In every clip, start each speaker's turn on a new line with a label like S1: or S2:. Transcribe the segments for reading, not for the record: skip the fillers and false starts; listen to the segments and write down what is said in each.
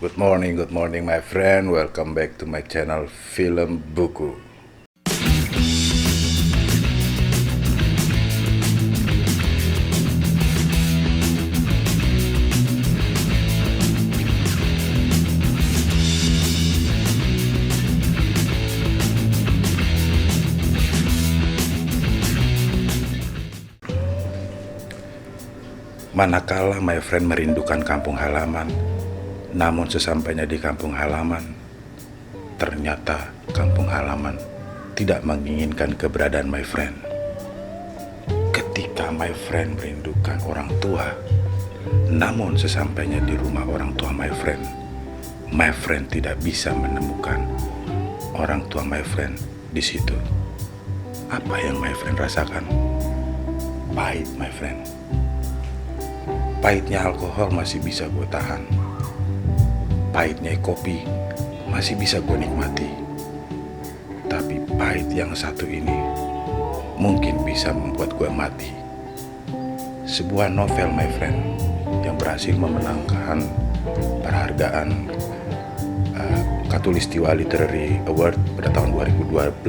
S1: Good morning my friend. Welcome back to my channel Film Buku. Manakala my friend merindukan kampung halaman, namun sesampainya di kampung halaman, ternyata kampung halaman tidak menginginkan keberadaan my friend. Ketika my friend merindukan orang tua, namun sesampainya di rumah orang tua my friend tidak bisa menemukan orang tua my friend di situ. Apa yang my friend rasakan? Pahit my friend. Pahitnya alkohol masih bisa gue tahan. Pahitnya kopi masih bisa gue nikmati. Tapi pahit yang satu ini mungkin bisa membuat gue mati. Sebuah novel my friend yang berhasil memenangkan penghargaan Khatulistiwa Literary Award pada tahun 2012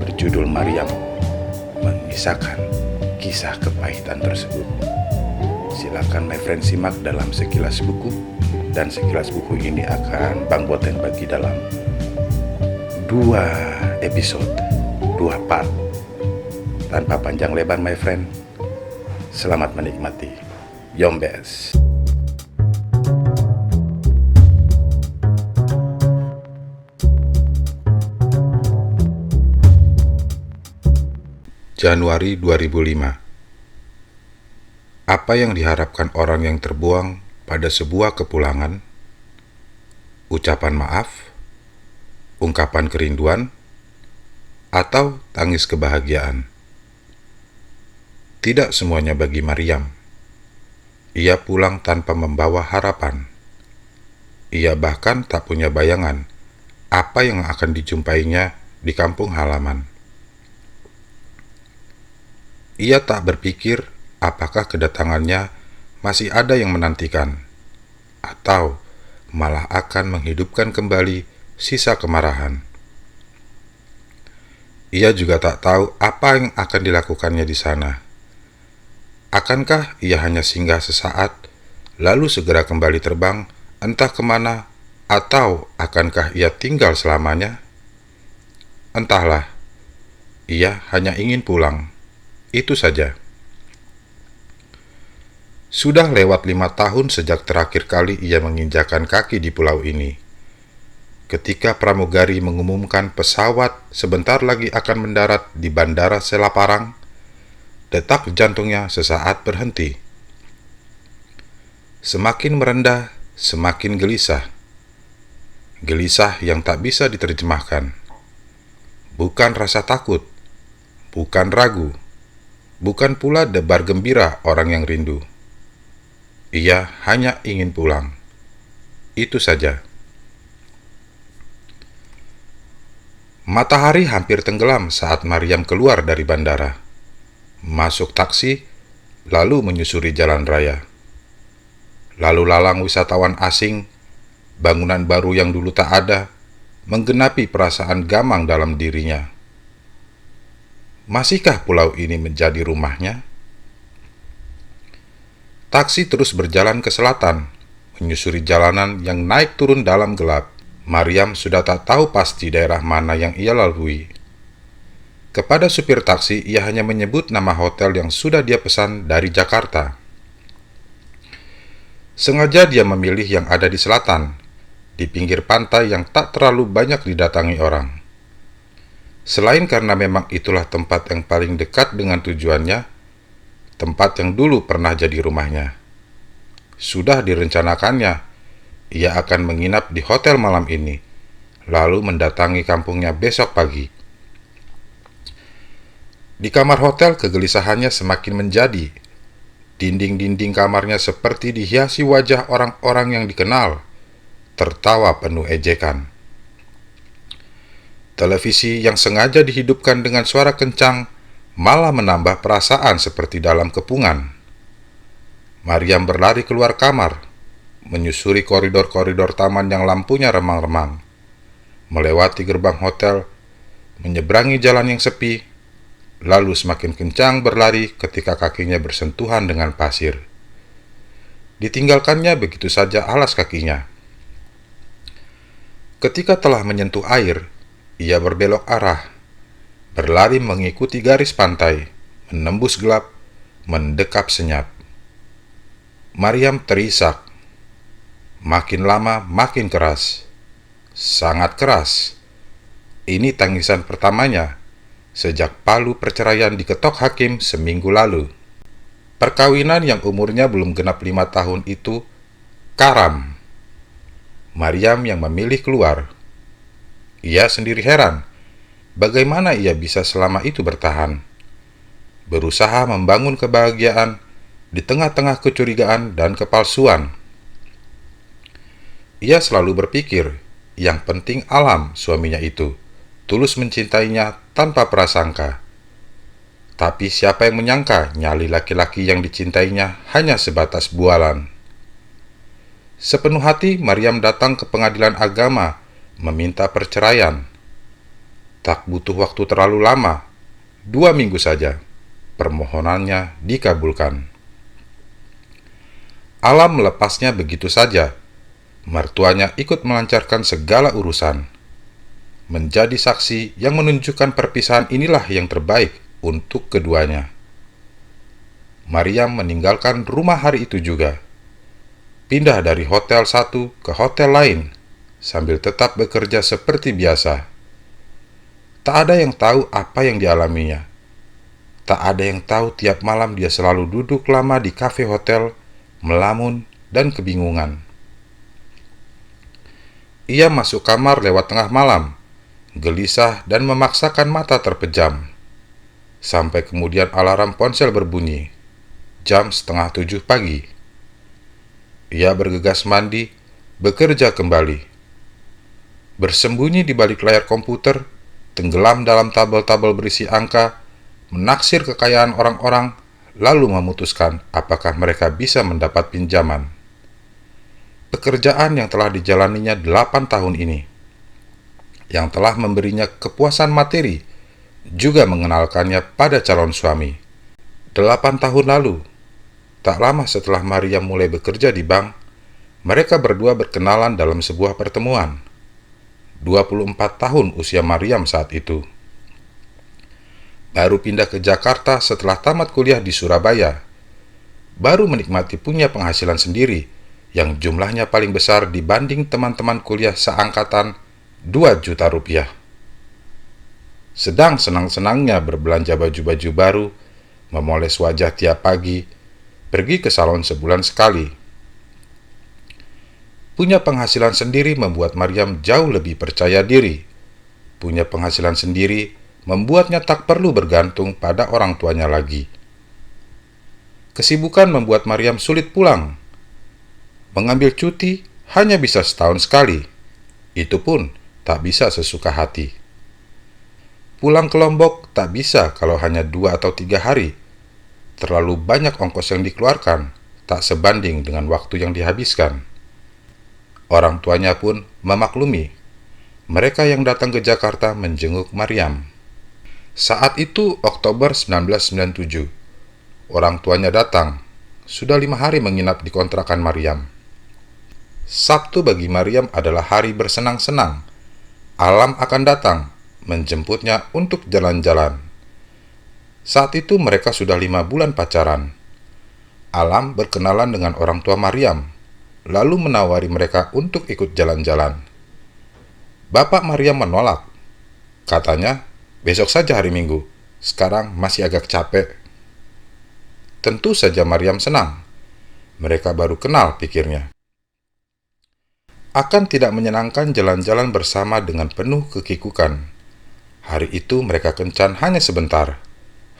S1: berjudul Maryam mengisahkan kisah kepahitan tersebut. Silakan my friend simak dalam sekilas buku, dan sekilas buku ini akan Bang Boten bagi dalam 2 episode, 2 part. Tanpa panjang lebar my friend, selamat menikmati. Yombes. Januari 2005. Apa yang diharapkan orang yang terbuang pada sebuah kepulangan? Ucapan maaf, ungkapan kerinduan, atau tangis kebahagiaan? Tidak semuanya bagi Maryam. Ia pulang tanpa membawa harapan. Ia bahkan tak punya bayangan apa yang akan dijumpainya di kampung halaman. Ia tak berpikir apakah kedatangannya masih ada yang menantikan, atau malah akan menghidupkan kembali sisa kemarahan. Ia juga tak tahu apa yang akan dilakukannya di sana. Akankah ia hanya singgah sesaat, lalu segera kembali terbang entah kemana, atau akankah ia tinggal selamanya? Entahlah, ia hanya ingin pulang, itu saja. Sudah lewat 5 tahun sejak terakhir kali ia menginjakan kaki di pulau ini. Ketika pramugari mengumumkan pesawat sebentar lagi akan mendarat di Bandara Selaparang, detak jantungnya sesaat berhenti. Semakin merendah, semakin gelisah. Gelisah yang tak bisa diterjemahkan. Bukan rasa takut, bukan ragu, bukan pula debar gembira orang yang rindu. Ia hanya ingin pulang. Itu saja. Matahari hampir tenggelam saat Maryam keluar dari bandara, masuk taksi, lalu menyusuri jalan raya. Lalu lalang wisatawan asing, bangunan baru yang dulu tak ada, menggenapi perasaan gamang dalam dirinya. Masihkah pulau ini menjadi rumahnya? Taksi terus berjalan ke selatan, menyusuri jalanan yang naik turun dalam gelap. Maryam sudah tak tahu pasti daerah mana yang ia lalui. Kepada supir taksi, ia hanya menyebut nama hotel yang sudah dia pesan dari Jakarta. Sengaja dia memilih yang ada di selatan, di pinggir pantai yang tak terlalu banyak didatangi orang. Selain karena memang itulah tempat yang paling dekat dengan tujuannya, tempat yang dulu pernah jadi rumahnya. Sudah direncanakannya, ia akan menginap di hotel malam ini, lalu mendatangi kampungnya besok pagi. Di kamar hotel, kegelisahannya semakin menjadi. Dinding-dinding kamarnya seperti dihiasi wajah orang-orang yang dikenal, tertawa penuh ejekan. Televisi yang sengaja dihidupkan dengan suara kencang malah menambah perasaan seperti dalam kepungan. Maryam berlari keluar kamar. menyusuri koridor-koridor taman yang lampunya remang-remang, melewati gerbang hotel, menyeberangi jalan yang sepi, lalu semakin kencang berlari ketika kakinya bersentuhan dengan pasir. Ditinggalkannya begitu saja alas kakinya. Ketika telah menyentuh air, ia berbelok arah, berlari mengikuti garis pantai, menembus gelap, mendekap senyap. Maryam terisak. Makin lama makin keras. Sangat keras. Ini tangisan pertamanya sejak palu perceraian diketok hakim seminggu lalu. Perkawinan yang umurnya belum genap 5 tahun itu karam. Maryam yang memilih keluar. Ia sendiri heran, bagaimana ia bisa selama itu bertahan. Berusaha membangun kebahagiaan di tengah-tengah kecurigaan dan kepalsuan. Ia selalu berpikir, yang penting Alam, suaminya itu, tulus mencintainya tanpa prasangka. Tapi siapa yang menyangka nyali laki-laki yang dicintainya hanya sebatas bualan. Sepenuh hati Maryam datang ke pengadilan agama meminta perceraian. Tak butuh waktu terlalu lama, 2 minggu saja, permohonannya dikabulkan. Alam melepasnya begitu saja. Mertuanya ikut melancarkan segala urusan. Menjadi saksi yang menunjukkan perpisahan inilah yang terbaik untuk keduanya. Maryam meninggalkan rumah hari itu juga. Pindah dari hotel satu ke hotel lain, sambil tetap bekerja seperti biasa. Tak ada yang tahu apa yang dialaminya. Tak ada yang tahu tiap malam dia selalu duduk lama di kafe hotel, melamun dan kebingungan. Ia masuk kamar lewat tengah malam, gelisah dan memaksakan mata terpejam. Sampai kemudian alarm ponsel berbunyi, jam 6:30 pagi. Ia bergegas mandi, bekerja kembali. Bersembunyi di balik layar komputer, tenggelam dalam tabel-tabel berisi angka, menaksir kekayaan orang-orang, lalu memutuskan apakah mereka bisa mendapat pinjaman. Pekerjaan yang telah dijalaninya 8 tahun ini, yang telah memberinya kepuasan materi, juga mengenalkannya pada calon suami. 8 tahun lalu, tak lama setelah Maryam mulai bekerja di bank, mereka berdua berkenalan dalam sebuah pertemuan. 24 tahun usia Maryam saat itu. Baru pindah ke Jakarta setelah tamat kuliah di Surabaya. Baru menikmati punya penghasilan sendiri yang jumlahnya paling besar dibanding teman-teman kuliah seangkatan, 2 juta rupiah. Sedang senang-senangnya berbelanja baju-baju baru, memoles wajah tiap pagi, pergi ke salon sebulan sekali. Punya penghasilan sendiri membuat Maryam jauh lebih percaya diri. Punya penghasilan sendiri membuatnya tak perlu bergantung pada orang tuanya lagi. Kesibukan membuat Maryam sulit pulang. Mengambil cuti hanya bisa setahun sekali. Itu pun tak bisa sesuka hati. Pulang ke Lombok tak bisa kalau hanya 2 atau 3 hari. Terlalu banyak ongkos yang dikeluarkan, tak sebanding dengan waktu yang dihabiskan. Orang tuanya pun memaklumi. Mereka yang datang ke Jakarta menjenguk Maryam. Saat itu Oktober 1997. Orang tuanya datang. Sudah 5 hari menginap di kontrakan Maryam. Sabtu bagi Maryam adalah hari bersenang-senang. Alam akan datang, menjemputnya untuk jalan-jalan. Saat itu mereka sudah 5 bulan pacaran. Alam berkenalan dengan orang tua Maryam, lalu menawari mereka untuk ikut jalan-jalan. Bapak Maryam menolak. Katanya, besok saja hari Minggu, sekarang masih agak capek. Tentu saja Maryam senang. Mereka baru kenal, pikirnya. Akan tidak menyenangkan jalan-jalan bersama dengan penuh kekikukan. Hari itu mereka kencan hanya sebentar.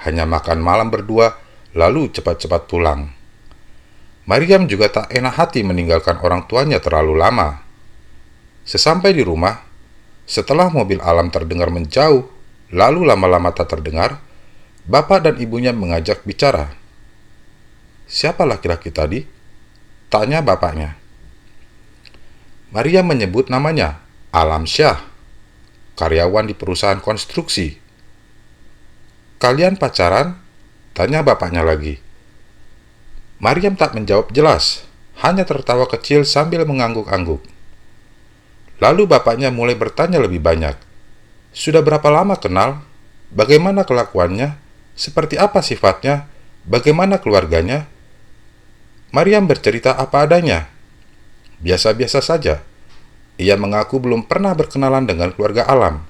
S1: Hanya makan malam berdua, lalu cepat-cepat pulang. Maryam juga tak enak hati meninggalkan orang tuanya terlalu lama. Sesampai di rumah, setelah mobil Alam terdengar menjauh, lalu lama-lama tak terdengar, bapak dan ibunya mengajak bicara. Siapa laki-laki tadi? Tanya bapaknya. Maryam menyebut namanya, Alam Syah, karyawan di perusahaan konstruksi. "Kalian pacaran?" tanya bapaknya lagi. Maryam tak menjawab jelas, hanya tertawa kecil sambil mengangguk-angguk. Lalu bapaknya mulai bertanya lebih banyak. Sudah berapa lama kenal? Bagaimana kelakuannya? Seperti apa sifatnya? Bagaimana keluarganya? Maryam bercerita apa adanya. Biasa-biasa saja. Ia mengaku belum pernah berkenalan dengan keluarga Alam.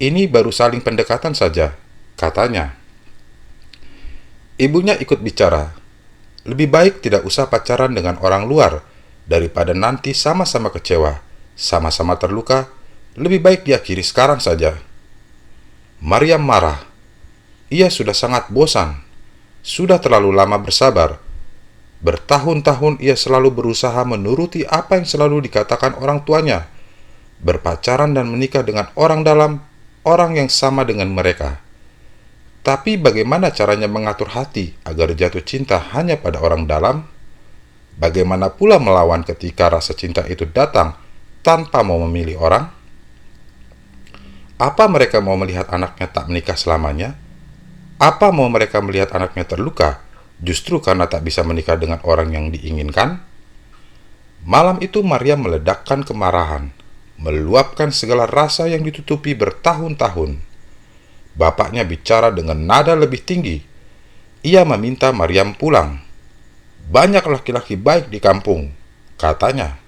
S1: Ini baru saling pendekatan saja, katanya. Ibunya ikut bicara. Lebih baik tidak usah pacaran dengan orang luar, daripada nanti sama-sama kecewa, sama-sama terluka. Lebih baik diakhiri sekarang saja. Maryam marah. Ia sudah sangat bosan. Sudah terlalu lama bersabar. Bertahun-tahun ia selalu berusaha menuruti apa yang selalu dikatakan orang tuanya. Berpacaran dan menikah dengan orang dalam, orang yang sama dengan mereka. Tapi bagaimana caranya mengatur hati agar jatuh cinta hanya pada orang dalam? Bagaimana pula melawan ketika rasa cinta itu datang tanpa mau memilih orang? Apa mereka mau melihat anaknya tak menikah selamanya? Apa mau mereka melihat anaknya terluka, justru karena tak bisa menikah dengan orang yang diinginkan? Malam itu Maryam meledakkan kemarahan, meluapkan segala rasa yang ditutupi bertahun-tahun. Bapaknya bicara dengan nada lebih tinggi. Ia meminta Maryam pulang. Banyak laki-laki baik di kampung, katanya.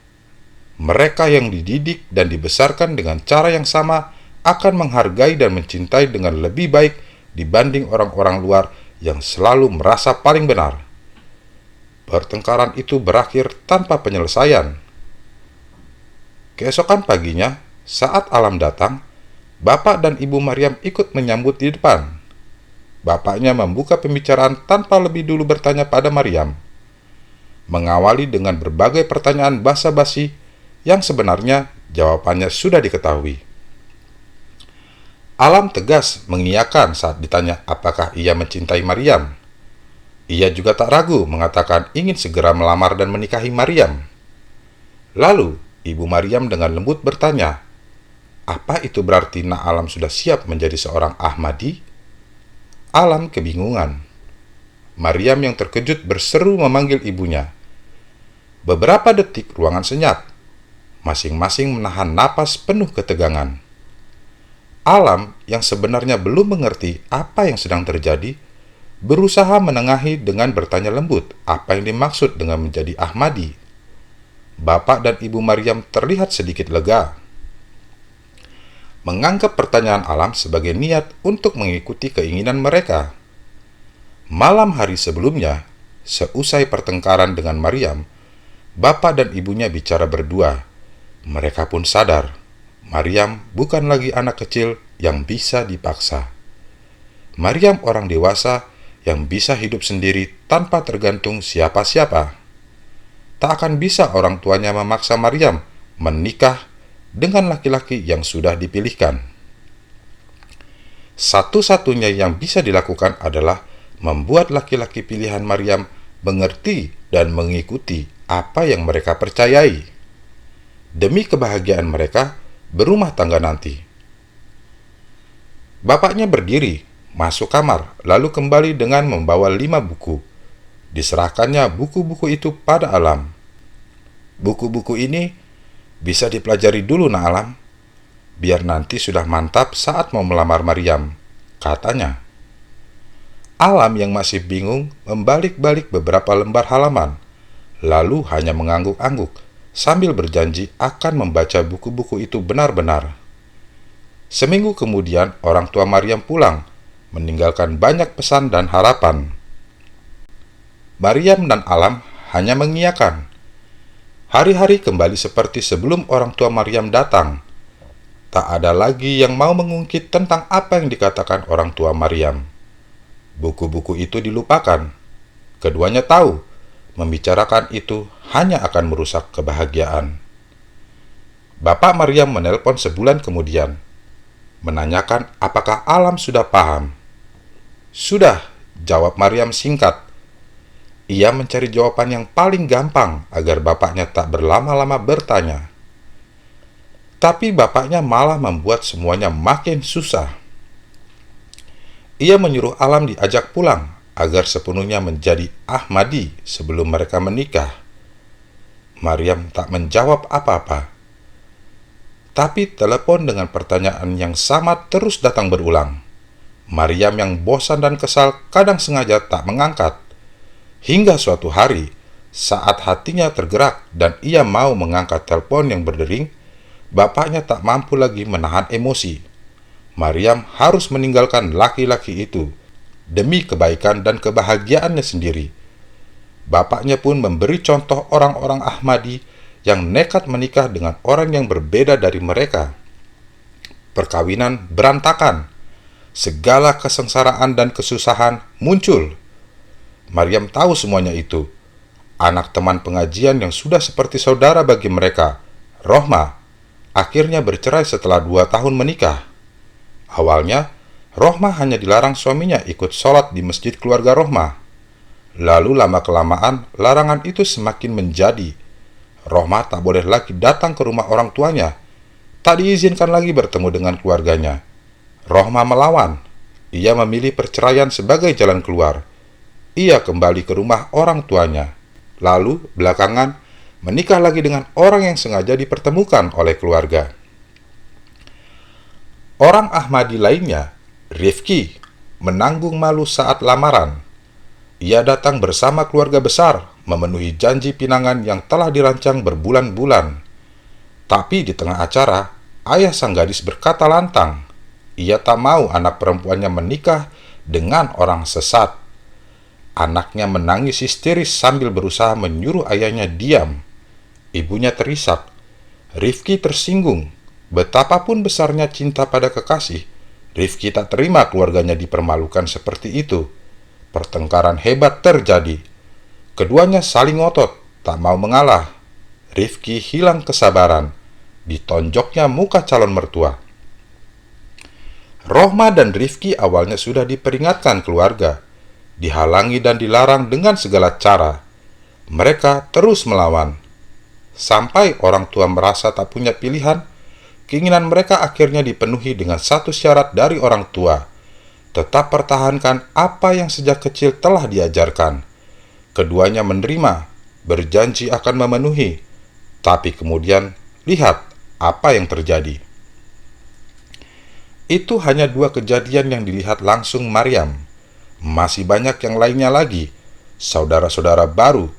S1: Mereka yang dididik dan dibesarkan dengan cara yang sama akan menghargai dan mencintai dengan lebih baik dibanding orang-orang luar yang selalu merasa paling benar. Pertengkaran itu berakhir tanpa penyelesaian. Keesokan paginya, saat Alam datang, bapak dan ibu Maryam ikut menyambut di depan. Bapaknya membuka pembicaraan tanpa lebih dulu bertanya pada Maryam, mengawali dengan berbagai pertanyaan basa-basi yang sebenarnya jawabannya sudah diketahui. Alam tegas mengiyakan saat ditanya apakah ia mencintai Maryam. Ia juga tak ragu mengatakan ingin segera melamar dan menikahi Maryam. Lalu, ibu Maryam dengan lembut bertanya, apa itu berarti Nak Alam sudah siap menjadi seorang Ahmadi? Alam kebingungan. Maryam yang terkejut berseru memanggil ibunya. Beberapa detik ruangan senyap. Masing-masing menahan napas penuh ketegangan. Alam yang sebenarnya belum mengerti apa yang sedang terjadi, berusaha menengahi dengan bertanya lembut apa yang dimaksud dengan menjadi Ahmadi. Bapak dan ibu Maryam terlihat sedikit lega. Menganggap pertanyaan Alam sebagai niat untuk mengikuti keinginan mereka. Malam hari sebelumnya, seusai pertengkaran dengan Maryam, bapak dan ibunya bicara berdua. Mereka pun sadar Maryam bukan lagi anak kecil yang bisa dipaksa. Maryam orang dewasa yang bisa hidup sendiri tanpa tergantung siapa-siapa. Tak akan bisa orang tuanya memaksa Maryam menikah dengan laki-laki yang sudah dipilihkan. Satu-satunya yang bisa dilakukan adalah membuat laki-laki pilihan Maryam mengerti dan mengikuti apa yang mereka percayai, demi kebahagiaan mereka berumah tangga nanti. Bapaknya berdiri, masuk kamar, lalu kembali dengan membawa 5 buku. Diserahkannya buku-buku itu pada Alam. Buku-buku ini bisa dipelajari dulu, Nak Alam, biar nanti sudah mantap saat mau melamar Maryam, katanya. Alam yang masih bingung membalik-balik beberapa lembar halaman, lalu hanya mengangguk-angguk sambil berjanji akan membaca buku-buku itu benar-benar. Seminggu kemudian, orang tua Maryam pulang, meninggalkan banyak pesan dan harapan. Maryam dan Alam hanya mengiyakan. Hari-hari kembali seperti sebelum orang tua Maryam datang. Tak ada lagi yang mau mengungkit tentang apa yang dikatakan orang tua Maryam. Buku-buku itu dilupakan. Keduanya tahu membicarakan itu hanya akan merusak kebahagiaan. Bapak Maryam menelpon sebulan kemudian, menanyakan apakah Alam sudah paham. Sudah, jawab Maryam singkat. Ia mencari jawaban yang paling gampang agar bapaknya tak berlama-lama bertanya. Tapi bapaknya malah membuat semuanya makin susah. Ia menyuruh Alam diajak pulang agar sepenuhnya menjadi Ahmadi sebelum mereka menikah. Maryam tak menjawab apa-apa. Tapi telepon dengan pertanyaan yang sama terus datang berulang. Maryam yang bosan dan kesal kadang sengaja tak mengangkat. Hingga suatu hari, saat hatinya tergerak dan ia mau mengangkat telepon yang berdering, bapaknya tak mampu lagi menahan emosi. Maryam harus meninggalkan laki-laki itu demi kebaikan dan kebahagiaannya sendiri. Bapaknya pun memberi contoh orang-orang Ahmadi yang nekat menikah dengan orang yang berbeda dari mereka. Perkawinan berantakan. Segala kesengsaraan dan kesusahan muncul. Maryam tahu semuanya itu. Anak teman pengajian yang sudah seperti saudara bagi mereka, Rohma, akhirnya bercerai setelah 2 tahun menikah. Awalnya, Rohma hanya dilarang suaminya ikut sholat di masjid keluarga Rohma. Lalu lama-kelamaan, larangan itu semakin menjadi. Rohma tak boleh lagi datang ke rumah orang tuanya. Tak diizinkan lagi bertemu dengan keluarganya. Rohma melawan. Ia memilih perceraian sebagai jalan keluar. Ia kembali ke rumah orang tuanya. Lalu, belakangan, menikah lagi dengan orang yang sengaja dipertemukan oleh keluarga. Orang Ahmadi lainnya, Rifki, menanggung malu saat lamaran. Ia datang bersama keluarga besar, memenuhi janji pinangan yang telah dirancang berbulan-bulan. Tapi di tengah acara, ayah sang gadis berkata lantang, ia tak mau anak perempuannya menikah dengan orang sesat. Anaknya menangis histeris sambil berusaha menyuruh ayahnya diam. Ibunya terisak. Rifki tersinggung. Betapapun besarnya cinta pada kekasih, Rifki tak terima keluarganya dipermalukan seperti itu. Pertengkaran hebat terjadi. Keduanya saling ngotot, tak mau mengalah. Rifki hilang kesabaran. Ditonjoknya muka calon mertua. Rohma dan Rifki awalnya sudah diperingatkan keluarga, dihalangi dan dilarang dengan segala cara. Mereka terus melawan. Sampai orang tua merasa tak punya pilihan, keinginan mereka akhirnya dipenuhi dengan satu syarat dari orang tua. Tetap pertahankan apa yang sejak kecil telah diajarkan. Keduanya menerima, berjanji akan memenuhi. Tapi kemudian, lihat apa yang terjadi. Itu hanya 2 kejadian yang dilihat langsung Maryam. Masih banyak yang lainnya lagi. Saudara-saudara baru,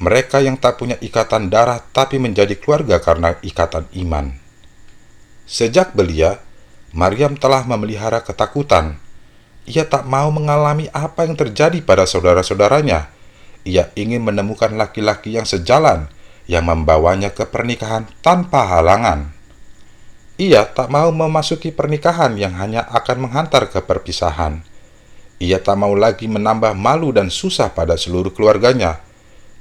S1: mereka yang tak punya ikatan darah tapi menjadi keluarga karena ikatan iman. Sejak belia, Maryam telah memelihara ketakutan. Ia tak mau mengalami apa yang terjadi pada saudara-saudaranya. Ia ingin menemukan laki-laki yang sejalan, yang membawanya ke pernikahan tanpa halangan. Ia tak mau memasuki pernikahan yang hanya akan menghantar ke perpisahan. Ia tak mau lagi menambah malu dan susah pada seluruh keluarganya.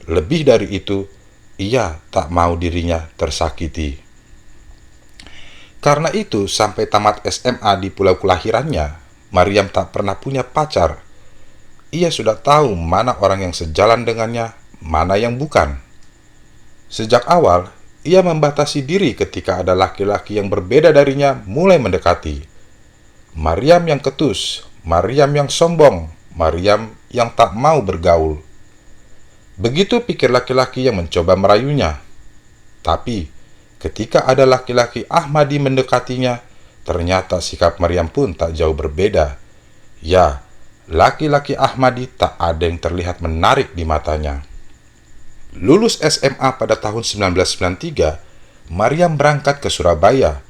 S1: Lebih dari itu, ia tak mau dirinya tersakiti. Karena itu, sampai tamat SMA di pulau kelahirannya, Maryam tak pernah punya pacar. Ia sudah tahu mana orang yang sejalan dengannya, mana yang bukan. Sejak awal, ia membatasi diri ketika ada laki-laki yang berbeda darinya mulai mendekati. Maryam yang ketus, Maryam yang sombong, Maryam yang tak mau bergaul. Begitu pikir laki-laki yang mencoba merayunya. Tapi, ketika ada laki-laki Ahmadi mendekatinya, ternyata sikap Maryam pun tak jauh berbeda. Ya, laki-laki Ahmadi tak ada yang terlihat menarik di matanya. Lulus SMA pada tahun 1993, Maryam berangkat ke Surabaya,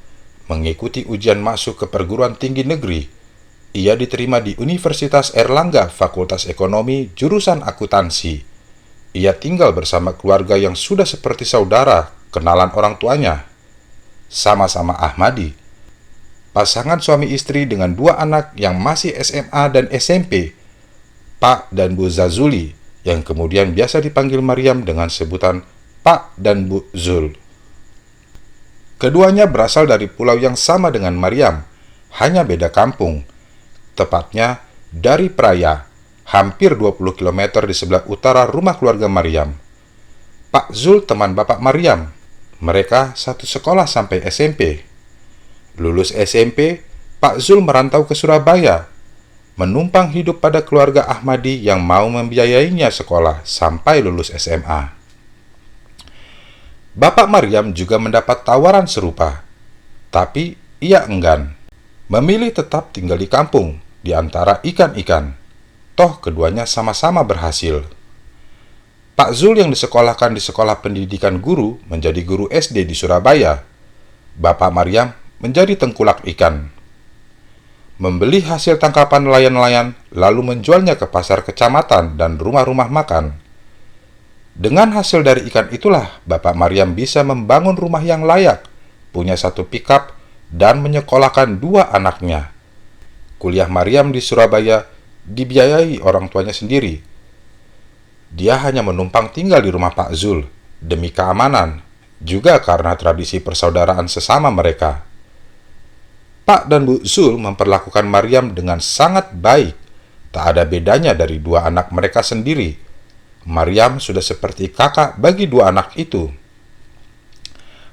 S1: mengikuti ujian masuk ke perguruan tinggi negeri. Ia diterima di Universitas Airlangga, Fakultas Ekonomi, jurusan akuntansi. Ia tinggal bersama keluarga yang sudah seperti saudara, kenalan orang tuanya. Sama-sama Ahmadi. Pasangan suami istri dengan 2 anak yang masih SMA dan SMP, Pak dan Bu Zazuli, yang kemudian biasa dipanggil Maryam dengan sebutan Pak dan Bu Zul. Keduanya berasal dari pulau yang sama dengan Maryam, hanya beda kampung, tepatnya dari Praia. hampir 20 km di sebelah utara rumah keluarga Maryam. Pak Zul teman Bapak Maryam. Mereka satu sekolah sampai SMP. Lulus SMP, Pak Zul merantau ke Surabaya, menumpang hidup pada keluarga Ahmadi yang mau membiayainya sekolah sampai lulus SMA. Bapak Maryam juga mendapat tawaran serupa, tapi ia enggan. Memilih tetap tinggal di kampung, di antara ikan-ikan. Toh keduanya sama-sama berhasil. Pak Zul yang disekolahkan di Sekolah Pendidikan Guru menjadi guru SD di Surabaya. Bapak Maryam menjadi tengkulak ikan. Membeli hasil tangkapan nelayan-nelayan lalu menjualnya ke pasar kecamatan dan rumah-rumah makan. Dengan hasil dari ikan itulah Bapak Maryam bisa membangun rumah yang layak, punya satu pikap, dan menyekolahkan 2 anaknya. Kuliah Maryam di Surabaya dibiayai orang tuanya sendiri. Dia hanya menumpang tinggal di rumah Pak Zul demi keamanan, juga karena tradisi persaudaraan sesama mereka. Pak dan Bu Zul memperlakukan Maryam dengan sangat baik. Tak ada bedanya dari 2 anak mereka sendiri. Maryam sudah seperti kakak bagi 2 anak itu.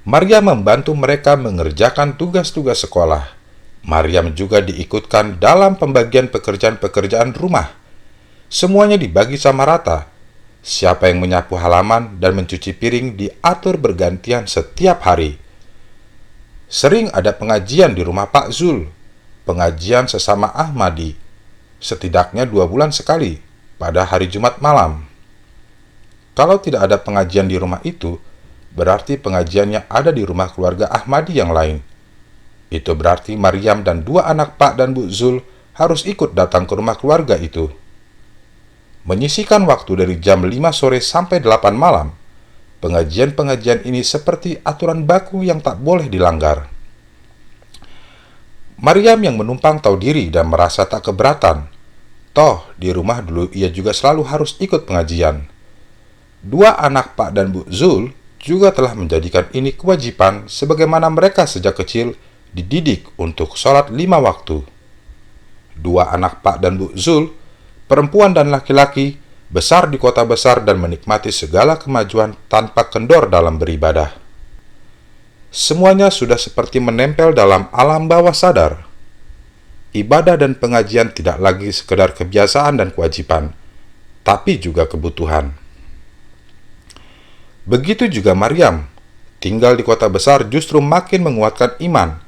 S1: Maryam membantu mereka mengerjakan tugas-tugas sekolah. Maryam juga diikutkan dalam pembagian pekerjaan-pekerjaan rumah. Semuanya dibagi sama rata. Siapa yang menyapu halaman dan mencuci piring diatur bergantian setiap hari. Sering ada pengajian di rumah Pak Zul, pengajian sesama Ahmadi, setidaknya 2 bulan sekali, pada hari Jumat malam. Kalau tidak ada pengajian di rumah itu, berarti pengajiannya ada di rumah keluarga Ahmadi yang lain. Itu berarti Maryam dan 2 anak Pak dan Bu Zul harus ikut datang ke rumah keluarga itu. Menyisihkan waktu dari jam 5 sore sampai 8 malam, pengajian-pengajian ini seperti aturan baku yang tak boleh dilanggar. Maryam yang menumpang tahu diri dan merasa tak keberatan. Toh, di rumah dulu ia juga selalu harus ikut pengajian. 2 anak Pak dan Bu Zul juga telah menjadikan ini kewajiban sebagaimana mereka sejak kecil dididik untuk sholat 5 waktu. 2 anak Pak dan Bu Zul, perempuan dan laki-laki, besar di kota besar dan menikmati segala kemajuan tanpa kendor dalam beribadah. Semuanya sudah seperti menempel dalam alam bawah sadar. Ibadah dan pengajian tidak lagi sekedar kebiasaan dan kewajiban, tapi juga kebutuhan. Begitu juga Maryam, tinggal di kota besar justru makin menguatkan iman.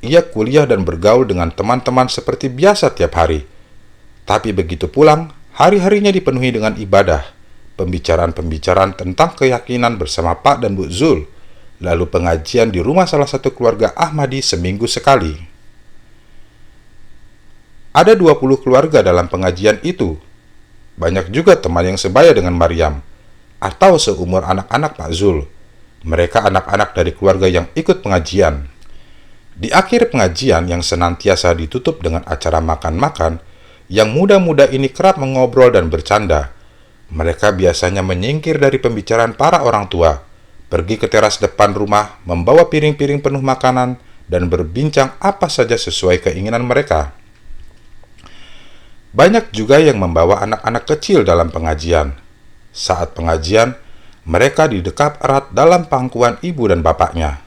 S1: Ia kuliah dan bergaul dengan teman-teman seperti biasa tiap hari. Tapi begitu pulang, hari-harinya dipenuhi dengan ibadah, pembicaraan-pembicaraan tentang keyakinan bersama Pak dan Bu Zul, lalu pengajian di rumah salah satu keluarga Ahmadi seminggu sekali. Ada 20 keluarga dalam pengajian itu. Banyak juga teman yang sebaya dengan Maryam, atau seumur anak-anak Pak Zul. Mereka anak-anak dari keluarga yang ikut pengajian. Di akhir pengajian yang senantiasa ditutup dengan acara makan-makan, yang muda-muda ini kerap mengobrol dan bercanda. Mereka biasanya menyingkir dari pembicaraan para orang tua, pergi ke teras depan rumah, membawa piring-piring penuh makanan, dan berbincang apa saja sesuai keinginan mereka. Banyak juga yang membawa anak-anak kecil dalam pengajian. Saat pengajian, mereka didekap erat dalam pangkuan ibu dan bapaknya.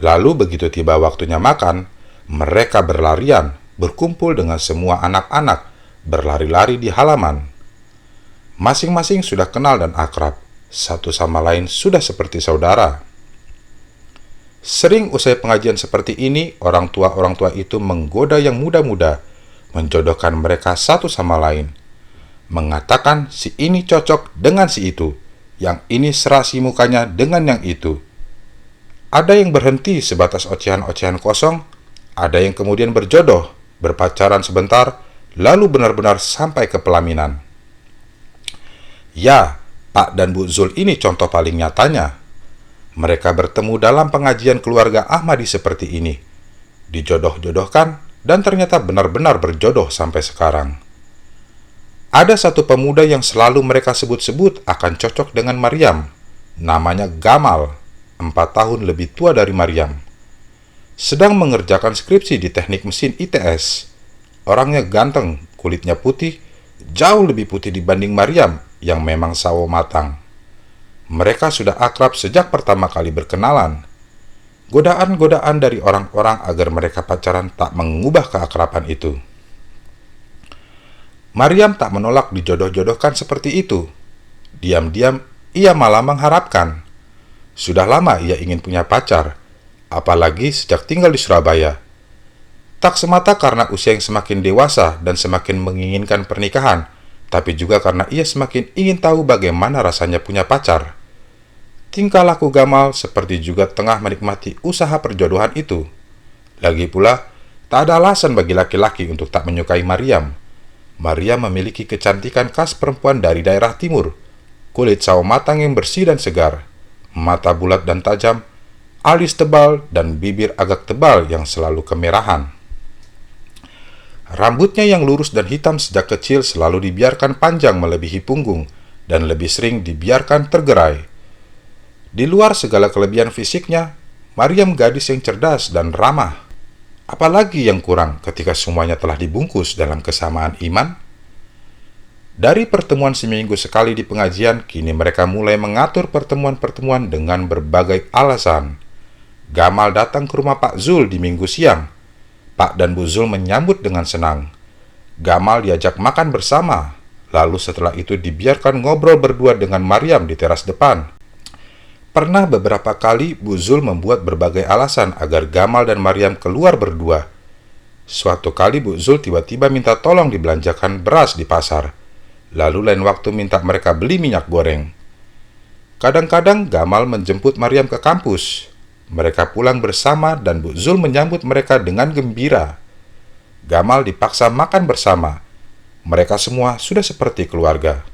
S1: Lalu begitu tiba waktunya makan, mereka berlarian, berkumpul dengan semua anak-anak, berlari-lari di halaman. Masing-masing sudah kenal dan akrab, satu sama lain sudah seperti saudara. Sering usai pengajian seperti ini, orang tua itu menggoda yang muda-muda, menjodohkan mereka satu sama lain. Mengatakan si ini cocok dengan si itu, yang ini serasi mukanya dengan yang itu. Ada yang berhenti sebatas ocehan-ocehan kosong, ada yang kemudian berjodoh, berpacaran sebentar, lalu benar-benar sampai ke pelaminan. Ya, Pak dan Bu Zul ini contoh paling nyatanya. Mereka bertemu dalam pengajian keluarga Ahmadi seperti ini, dijodoh-jodohkan, dan ternyata benar-benar berjodoh sampai sekarang. Ada satu pemuda yang selalu mereka sebut-sebut akan cocok dengan Maryam. Namanya Gamal, 4 tahun lebih tua dari Maryam. Sedang mengerjakan skripsi di teknik mesin ITS. Orangnya ganteng, kulitnya putih, jauh lebih putih dibanding Maryam yang memang sawo matang. Mereka sudah akrab sejak pertama kali berkenalan. Godaan-godaan dari orang-orang agar mereka pacaran tak mengubah keakraban itu. Maryam tak menolak dijodoh-jodohkan seperti itu. Diam-diam ia malah mengharapkan. Sudah lama ia ingin punya pacar, apalagi sejak tinggal di Surabaya. Tak semata karena usia yang semakin dewasa dan semakin menginginkan pernikahan, tapi juga karena ia semakin ingin tahu bagaimana rasanya punya pacar. Tingkah laku Gamal seperti juga tengah menikmati usaha perjodohan itu. Lagi pula, tak ada alasan bagi laki-laki untuk tak menyukai Maryam. Maryam memiliki kecantikan khas perempuan dari daerah timur, kulit sawo matang yang bersih dan segar, mata bulat dan tajam, alis tebal dan bibir agak tebal yang selalu kemerahan. Rambutnya yang lurus dan hitam sejak kecil selalu dibiarkan panjang melebihi punggung dan lebih sering dibiarkan tergerai. Di luar segala kelebihan fisiknya, Maryam gadis yang cerdas dan ramah. Apalagi yang kurang ketika semuanya telah dibungkus dalam kesamaan iman? Dari pertemuan seminggu sekali di pengajian, kini mereka mulai mengatur pertemuan-pertemuan dengan berbagai alasan. Gamal datang ke rumah Pak Zul di minggu siang. Pak dan Bu Zul menyambut dengan senang. Gamal diajak makan bersama, lalu setelah itu dibiarkan ngobrol berdua dengan Maryam di teras depan. Pernah beberapa kali Bu Zul membuat berbagai alasan agar Gamal dan Maryam keluar berdua. Suatu kali Bu Zul tiba-tiba minta tolong dibelanjakan beras di pasar. Lalu lain waktu minta mereka beli minyak goreng. Kadang-kadang Gamal menjemput Maryam ke kampus. Mereka pulang bersama dan Bu Zul menyambut mereka dengan gembira. Gamal dipaksa makan bersama. Mereka semua sudah seperti keluarga.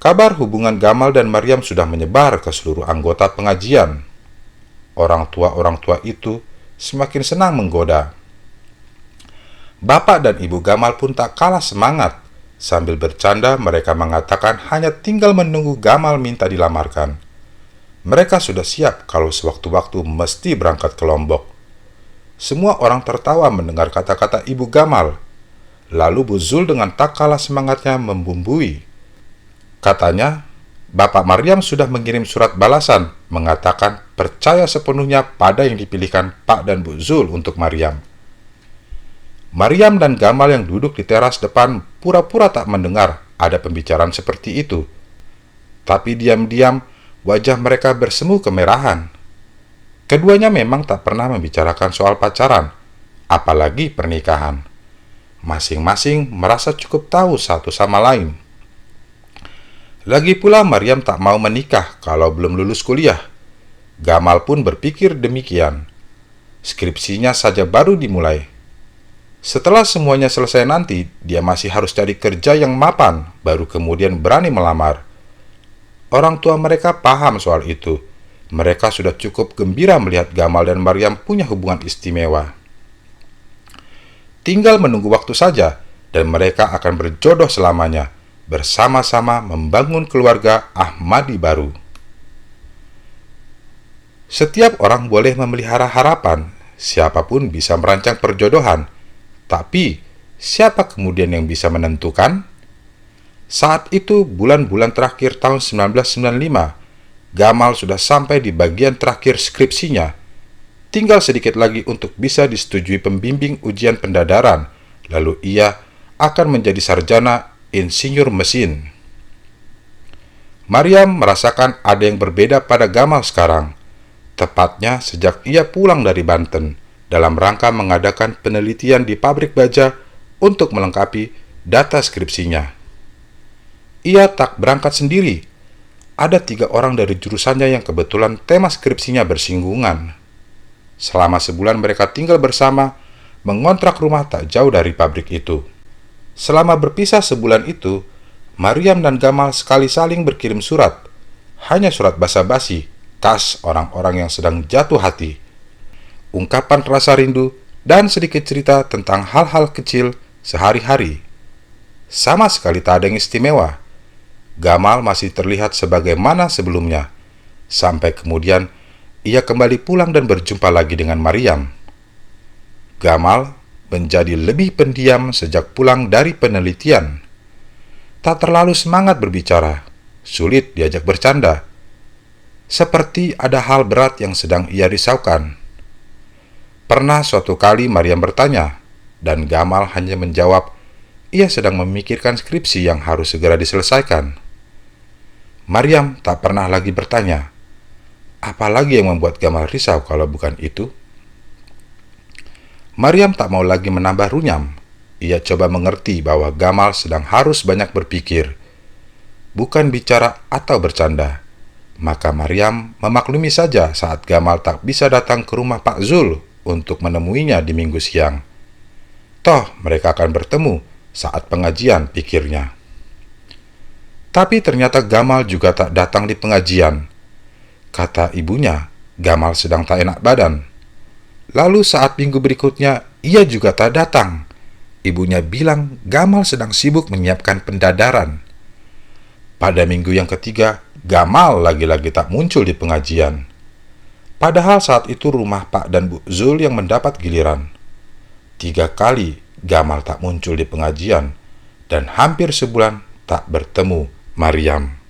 S1: Kabar hubungan Gamal dan Maryam sudah menyebar ke seluruh anggota pengajian. Orang tua itu semakin senang menggoda. Bapak dan Ibu Gamal pun tak kalah semangat. Sambil bercanda mereka mengatakan hanya tinggal menunggu Gamal minta dilamarkan. Mereka sudah siap kalau sewaktu-waktu mesti berangkat ke Lombok. Semua orang tertawa mendengar kata-kata Ibu Gamal. Lalu Bu Zul dengan tak kalah semangatnya membumbui. Katanya, Bapak Maryam sudah mengirim surat balasan mengatakan percaya sepenuhnya pada yang dipilihkan Pak dan Bu Zul untuk Maryam. Maryam dan Gamal yang duduk di teras depan pura-pura tak mendengar ada pembicaraan seperti itu. Tapi diam-diam wajah mereka bersemu kemerahan. Keduanya memang tak pernah membicarakan soal pacaran, apalagi pernikahan. Masing-masing merasa cukup tahu satu sama lain. Lagi pula Maryam tak mau menikah kalau belum lulus kuliah. Gamal pun berpikir demikian. Skripsinya saja baru dimulai. Setelah semuanya selesai nanti, dia masih harus cari kerja yang mapan, baru kemudian berani melamar. Orang tua mereka paham soal itu. Mereka sudah cukup gembira melihat Gamal dan Maryam punya hubungan istimewa. Tinggal menunggu waktu saja, dan mereka akan berjodoh selamanya, bersama-sama membangun keluarga Ahmadi baru. Setiap orang boleh memelihara harapan, siapapun bisa merancang perjodohan, tapi siapa kemudian yang bisa menentukan? Saat itu bulan-bulan terakhir tahun 1995, Gamal sudah sampai di bagian terakhir skripsinya. Tinggal sedikit lagi untuk bisa disetujui pembimbing ujian pendadaran, lalu ia akan menjadi sarjana insinyur mesin. Maryam merasakan ada yang berbeda pada Gamal sekarang, tepatnya sejak ia pulang dari Banten dalam rangka mengadakan penelitian di pabrik baja untuk melengkapi data skripsinya. Ia tak berangkat sendiri. Ada 3 orang dari jurusannya yang kebetulan tema skripsinya bersinggungan. Selama sebulan mereka tinggal bersama, mengontrak rumah tak jauh dari pabrik itu. Selama berpisah sebulan itu, Maryam dan Gamal sekali saling berkirim surat. Hanya surat basa-basi, khas orang-orang yang sedang jatuh hati. Ungkapan rasa rindu dan sedikit cerita tentang hal-hal kecil sehari-hari. Sama sekali tak ada yang istimewa. Gamal masih terlihat sebagaimana sebelumnya, sampai kemudian ia kembali pulang dan berjumpa lagi dengan Maryam. Gamal menjadi lebih pendiam sejak pulang dari penelitian. Tak terlalu semangat berbicara, sulit diajak bercanda. Seperti ada hal berat yang sedang ia risaukan. Pernah suatu kali Maryam bertanya, dan Gamal hanya menjawab, ia sedang memikirkan skripsi yang harus segera diselesaikan. Maryam tak pernah lagi bertanya, apalagi yang membuat Gamal risau kalau bukan itu? Maryam tak mau lagi menambah runyam. Ia coba mengerti bahwa Gamal sedang harus banyak berpikir, bukan bicara atau bercanda. Maka Maryam memaklumi saja saat Gamal tak bisa datang ke rumah Pak Zul untuk menemuinya di Minggu siang. Toh mereka akan bertemu saat pengajian, pikirnya. Tapi ternyata Gamal juga tak datang di pengajian. Kata ibunya, Gamal sedang tak enak badan. Lalu saat minggu berikutnya, ia juga tak datang. Ibunya bilang Gamal sedang sibuk menyiapkan pendadaran. Pada minggu yang ketiga, Gamal lagi-lagi tak muncul di pengajian. Padahal saat itu rumah Pak dan Bu Zul yang mendapat giliran. 3 kali Gamal tak muncul di pengajian, dan hampir sebulan tak bertemu Maryam.